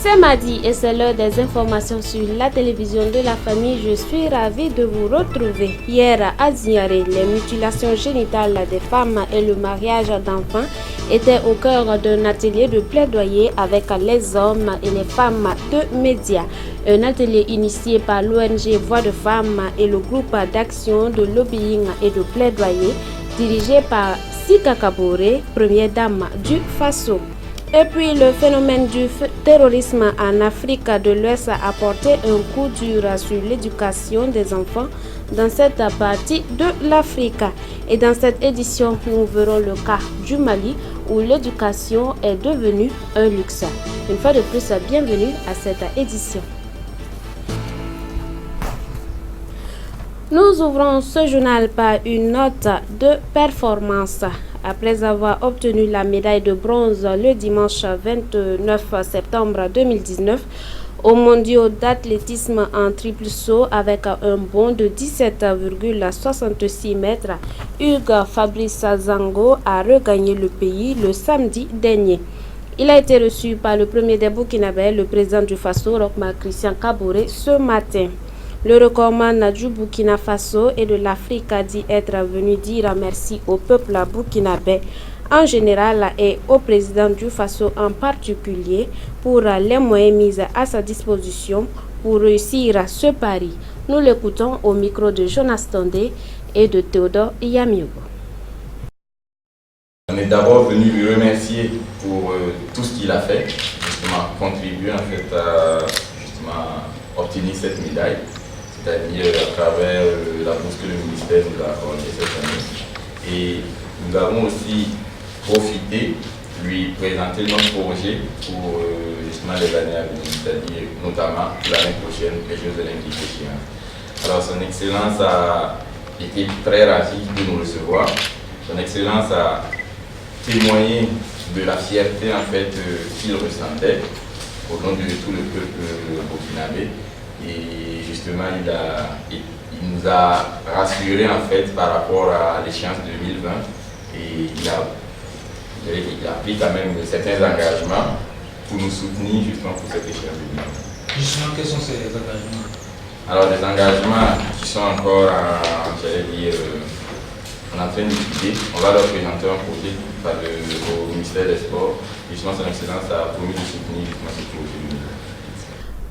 C'est mardi et c'est l'heure des informations sur la télévision de la famille. Je suis ravie de vous retrouver. Hier à Ziaré, les mutilations génitales des femmes et le mariage d'enfants étaient au cœur d'un atelier de plaidoyer avec les hommes et les femmes de médias. Un atelier initié par l'ONG Voix de Femmes et le groupe d'action de lobbying et de plaidoyer dirigé par Sika Kabore, première dame du Faso. Et puis le phénomène du terrorisme en Afrique de l'Ouest a porté un coup dur sur l'éducation des enfants dans cette partie de l'Afrique. Et dans cette édition, nous verrons le cas du Mali où l'éducation est devenue un luxe. Une fois de plus, bienvenue à cette édition. Nous ouvrons ce journal par une note de performance. Après avoir obtenu la médaille de bronze le dimanche 29 septembre 2019 aux mondiaux d'athlétisme en triple saut avec un bond de 17,66 mètres, Hugues Fabrice Zango a regagné le pays le samedi dernier. Il a été reçu par le premier des Burkinabés, le président du Faso, Roch-Marc Christian Kabore, ce matin. Le recordman du Burkina Faso et de l'Afrique a dit être venu dire merci au peuple burkinabé en général et au président du Faso en particulier pour les moyens mis à sa disposition pour réussir ce pari. Nous l'écoutons au micro de Jonas Tondé et de Théodore Yamiogo. On est d'abord venu lui remercier pour tout ce qu'il a fait, justement contribuer en fait à obtenir cette médaille. C'est-à-dire à travers la bourse que le ministère nous a accordée cette année. Et nous avons aussi profité, lui présenter notre projet pour justement les années à venir, c'est-à-dire notamment l'année prochaine, les Jeux Olympiques de Chine. Alors son Excellence a été très ravi de nous recevoir. Son Excellence a témoigné de la fierté en fait qu'il ressentait au nom de tout le peuple burkinabé. Et justement, il nous a rassurés en fait par rapport à l'échéance 2020 et il a pris quand même certains engagements pour nous soutenir justement pour cette échéance 2020. Justement, quels sont ces engagements? Alors, des engagements qui sont encore, j'allais dire, en train d'étudier. On va leur présenter un projet au ministère des Sports. Justement, son Excellence a promis de soutenir justement ce projet.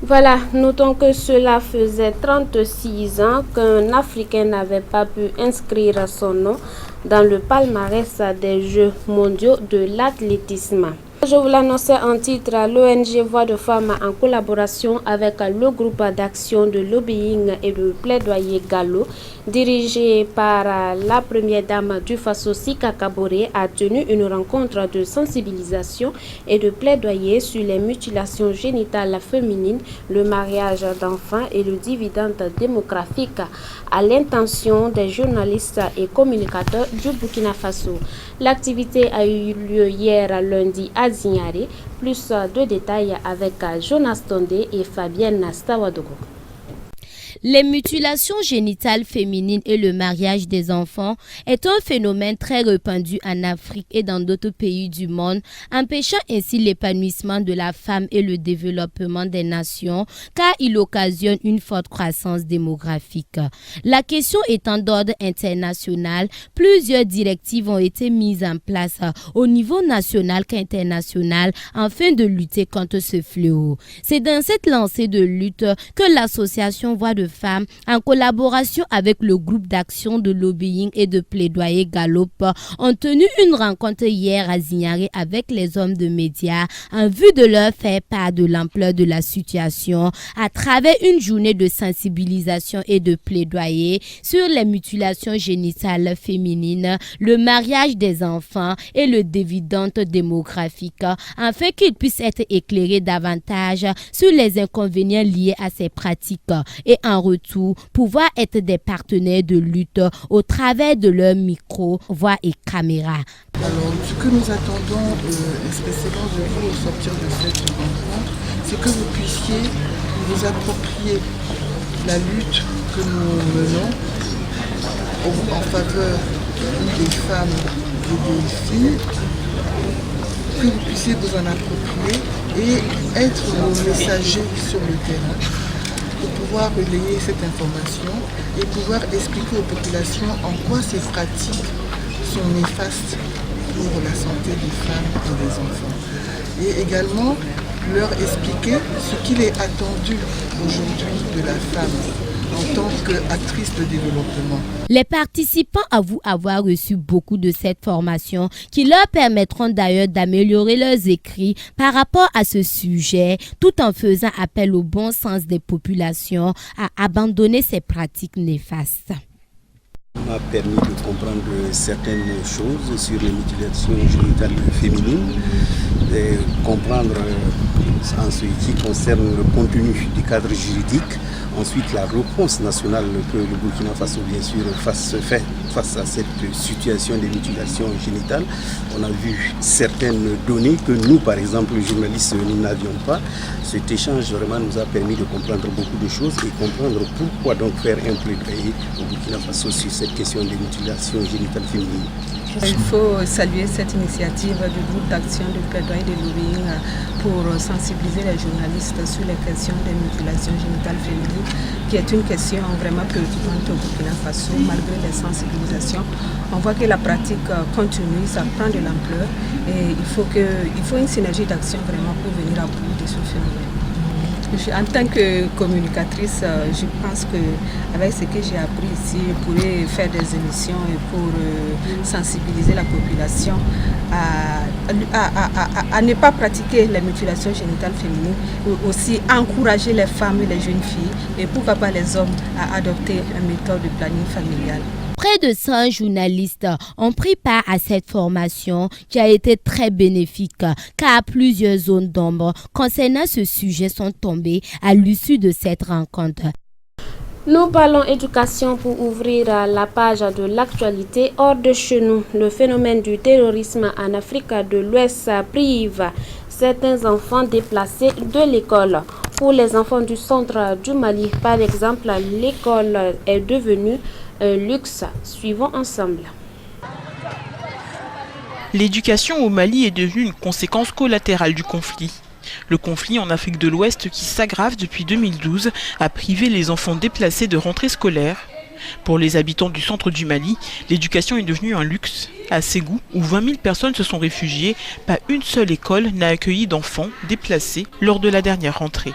Voilà, notons que cela faisait 36 ans qu'un Africain n'avait pas pu inscrire son nom dans le palmarès des Jeux mondiaux de l'athlétisme. Je vous l'annonçais en titre, l'ONG Voix de Femmes en collaboration avec le groupe d'action de lobbying et de plaidoyer Gallo, dirigé par la première dame du Faso Sika Kabore, a tenu une rencontre de sensibilisation et de plaidoyer sur les mutilations génitales féminines, le mariage d'enfants et le dividende démographique à l'intention des journalistes et communicateurs du Burkina Faso. L'activité a eu lieu hier lundi à Ziaré. Plus de détails avec Jonas Tondé et Fabienne Stawadogo. Les mutilations génitales féminines et le mariage des enfants est un phénomène très répandu en Afrique et dans d'autres pays du monde, empêchant ainsi l'épanouissement de la femme et le développement des nations, car il occasionne une forte croissance démographique. La question étant d'ordre international, plusieurs directives ont été mises en place au niveau national qu'international afin de lutter contre ce fléau. C'est dans cette lancée de lutte que l'association Voix de Femmes, en collaboration avec le groupe d'action de lobbying et de plaidoyer Galop, ont tenu une rencontre hier à Ziaré avec les hommes de médias en vue de leur faire part de l'ampleur de la situation à travers une journée de sensibilisation et de plaidoyer sur les mutilations génitales féminines, le mariage des enfants et le dividende démographique, afin qu'ils puissent être éclairés davantage sur les inconvénients liés à ces pratiques et en retour pouvoir être des partenaires de lutte au travers de leurs micros, voix et caméras. Alors, ce que nous attendons spécialement de vous au sortir de cette rencontre, c'est que vous puissiez vous approprier la lutte que nous menons en faveur des femmes et des filles que vous puissiez vous en approprier et être le messager sur le terrain pour pouvoir relayer cette information et pouvoir expliquer aux populations en quoi ces pratiques sont néfastes pour la santé des femmes et des enfants. Et également leur expliquer ce qu'il est attendu aujourd'hui de la femme en tant qu'actrice de développement. Les participants avouent avoir reçu beaucoup de cette formation qui leur permettront d'ailleurs d'améliorer leurs écrits par rapport à ce sujet, tout en faisant appel au bon sens des populations à abandonner ces pratiques néfastes. M'a permis de comprendre certaines choses sur les mutilations génitales féminines, de comprendre en ce qui concerne le contenu du cadre juridique, ensuite la réponse nationale que le Burkina Faso bien sûr fait face à cette situation des mutilations génitales. On a vu certaines données que nous par exemple les journalistes nous n'avions pas. Cet échange vraiment nous a permis de comprendre beaucoup de choses et comprendre pourquoi donc faire un plaidoyer au Burkina Faso sur cette question des mutilations génitales féminines. Il faut saluer cette initiative du groupe d'action de plaidoyer de lobbying pour sensibiliser les journalistes sur les questions des mutilations génitales féminines, qui est une question vraiment préoccupante au Burkina Faso. Malgré les sensibilisations, on voit que la pratique continue, ça prend de l'ampleur et il faut une synergie d'action vraiment pour venir à bout de ce phénomène. En tant que communicatrice, je pense qu'avec ce que j'ai appris ici, je pourrais faire des émissions pour sensibiliser la population à ne pas pratiquer les mutilations génitales féminines, aussi encourager les femmes et les jeunes filles et pourquoi pas les hommes à adopter une méthode de planning familial. Près de 100 journalistes ont pris part à cette formation qui a été très bénéfique car plusieurs zones d'ombre concernant ce sujet sont tombées à l'issue de cette rencontre. Nous parlons éducation pour ouvrir la page de l'actualité hors de chez nous. Le phénomène du terrorisme en Afrique de l'Ouest prive certains enfants déplacés de l'école. Pour les enfants du centre du Mali, par exemple, l'école est devenue un luxe. Suivons ensemble. L'éducation au Mali est devenue une conséquence collatérale du conflit. Le conflit en Afrique de l'Ouest qui s'aggrave depuis 2012 a privé les enfants déplacés de rentrée scolaire. Pour les habitants du centre du Mali, l'éducation est devenue un luxe. À Ségou, où 20 000 personnes se sont réfugiées, pas une seule école n'a accueilli d'enfants déplacés lors de la dernière rentrée.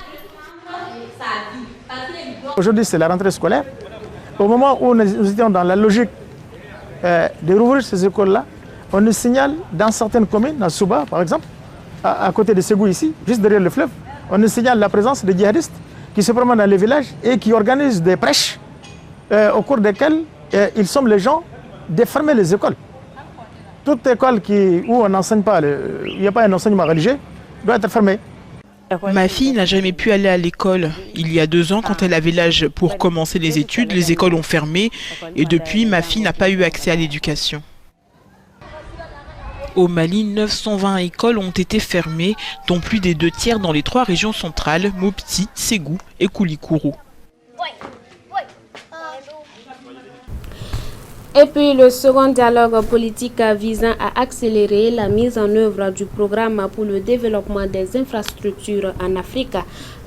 Aujourd'hui, c'est la rentrée scolaire. Au moment où nous étions dans la logique de rouvrir ces écoles-là, on nous signale dans certaines communes, à Souba par exemple, à côté de Ségou ici, juste derrière le fleuve, on nous signale la présence de djihadistes qui se promènent dans les villages et qui organisent des prêches au cours desquelles ils somment les gens de fermer les écoles. Toute école où on n'enseigne pas, il n'y a pas un enseignement religieux, doit être fermée. Ma fille n'a jamais pu aller à l'école. Il y a 2 ans, quand elle avait l'âge pour commencer les études, les écoles ont fermé et depuis, ma fille n'a pas eu accès à l'éducation. Au Mali, 920 écoles ont été fermées, dont plus des 2 tiers dans les 3 régions centrales, Mopti, Ségou et Koulikoro. Et puis le second dialogue politique visant à accélérer la mise en œuvre du programme pour le développement des infrastructures en Afrique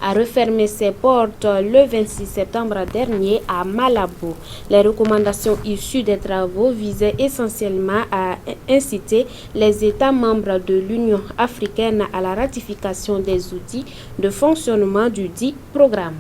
a refermé ses portes le 26 septembre dernier à Malabo. Les recommandations issues des travaux visaient essentiellement à inciter les États membres de l'Union africaine à la ratification des outils de fonctionnement du dit programme.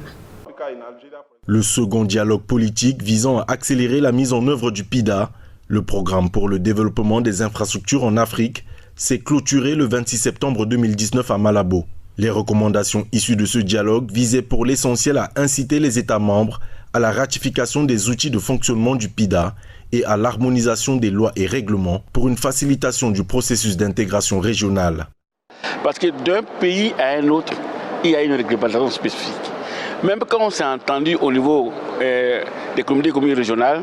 Le second dialogue politique visant à accélérer la mise en œuvre du PIDA, le programme pour le développement des infrastructures en Afrique, s'est clôturé le 26 septembre 2019 à Malabo. Les recommandations issues de ce dialogue visaient pour l'essentiel à inciter les États membres à la ratification des outils de fonctionnement du PIDA et à l'harmonisation des lois et règlements pour une facilitation du processus d'intégration régionale. Parce que d'un pays à un autre, il y a une réglementation spécifique. Même quand on s'est entendu au niveau des communautés régionales,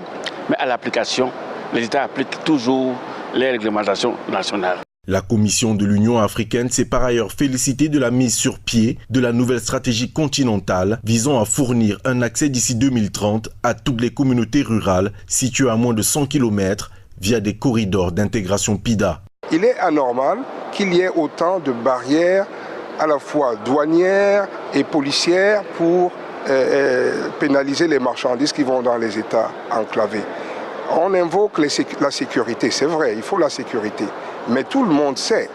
mais à l'application, les États appliquent toujours les réglementations nationales. La Commission de l'Union africaine s'est par ailleurs félicitée de la mise sur pied de la nouvelle stratégie continentale visant à fournir un accès d'ici 2030 à toutes les communautés rurales situées à moins de 100 km via des corridors d'intégration PIDA. Il est anormal qu'il y ait autant de barrières à la fois douanières et policières pour pénaliser les marchandises qui vont dans les États enclavés. On invoque la sécurité, c'est vrai, il faut la sécurité. Mais tout le monde sait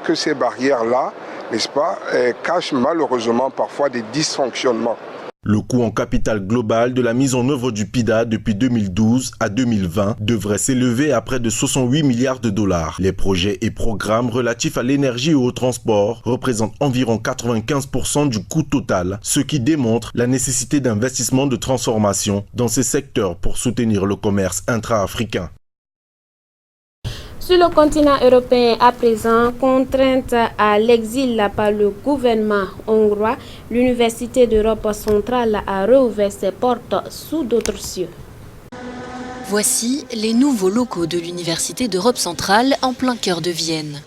que ces barrières-là, n'est-ce pas, cachent malheureusement parfois des dysfonctionnements. Le coût en capital global de la mise en œuvre du PIDA depuis 2012 à 2020 devrait s'élever à près de 68 milliards de dollars. Les projets et programmes relatifs à l'énergie et au transport représentent environ 95% du coût total, ce qui démontre la nécessité d'investissements de transformation dans ces secteurs pour soutenir le commerce intra-africain. Sur le continent européen, à présent, contrainte à l'exil par le gouvernement hongrois, l'Université d'Europe centrale a rouvert ses portes sous d'autres cieux. Voici les nouveaux locaux de l'Université d'Europe centrale en plein cœur de Vienne.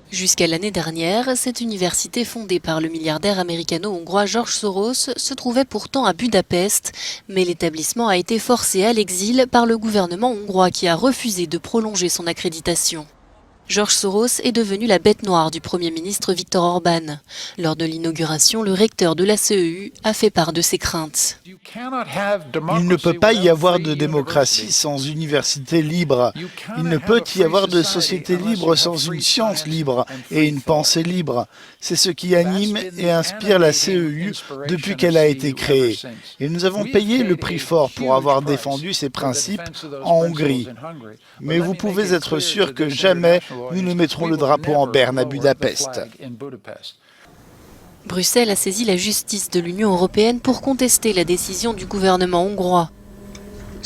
Jusqu'à l'année dernière, cette université fondée par le milliardaire américano-hongrois George Soros se trouvait pourtant à Budapest, mais l'établissement a été forcé à l'exil par le gouvernement hongrois qui a refusé de prolonger son accréditation. George Soros est devenu la bête noire du Premier ministre Viktor Orban. Lors de l'inauguration, le recteur de la CEU a fait part de ses craintes. Il ne peut pas y avoir de démocratie sans université libre. Il ne peut y avoir de société libre sans une science libre et une pensée libre. C'est ce qui anime et inspire la CEU depuis qu'elle a été créée. Et nous avons payé le prix fort pour avoir défendu ces principes en Hongrie. Mais vous pouvez être sûr que jamais nous ne mettrons le drapeau en berne à Budapest. Bruxelles a saisi la justice de l'Union européenne pour contester la décision du gouvernement hongrois.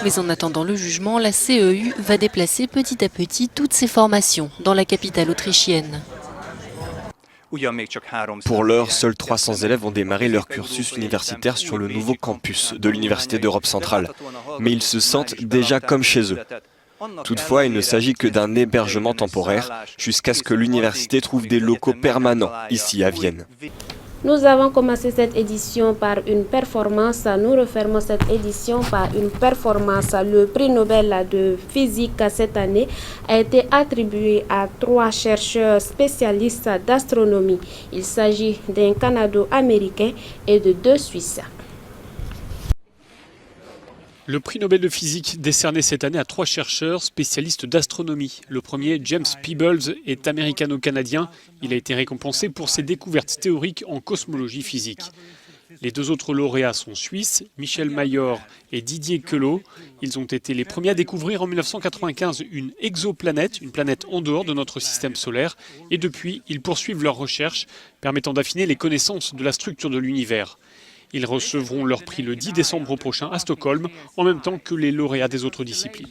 Mais en attendant le jugement, la CEU va déplacer petit à petit toutes ses formations dans la capitale autrichienne. Pour l'heure, seuls 300 élèves ont démarré leur cursus universitaire sur le nouveau campus de l'Université d'Europe centrale. Mais ils se sentent déjà comme chez eux. Toutefois, il ne s'agit que d'un hébergement temporaire jusqu'à ce que l'université trouve des locaux permanents ici à Vienne. Nous avons commencé cette édition par une performance. Nous refermons cette édition par une performance. Le prix Nobel de physique cette année a été attribué à 3 chercheurs spécialistes d'astronomie. Il s'agit d'un Canado-américain et de 2 Suisses. Le prix Nobel de physique décerné cette année à 3 chercheurs spécialistes d'astronomie. Le premier, James Peebles, est américano-canadien. Il a été récompensé pour ses découvertes théoriques en cosmologie physique. Les 2 autres lauréats sont suisses, Michel Mayor et Didier Queloz. Ils ont été les premiers à découvrir en 1995 une exoplanète, une planète en dehors de notre système solaire. Et depuis, ils poursuivent leurs recherches permettant d'affiner les connaissances de la structure de l'univers. Ils recevront leur prix le 10 décembre prochain à Stockholm, en même temps que les lauréats des autres disciplines.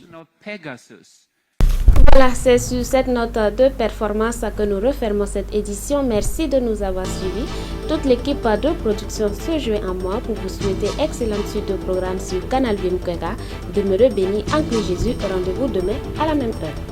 Voilà, c'est sur cette note de performance que nous refermons cette édition. Merci de nous avoir suivis. Toute l'équipe de production se joint à moi pour vous souhaiter excellente suite de programme sur Canal Vimkega. Demeurez bénis en Christ Jésus. Rendez-vous demain à la même heure.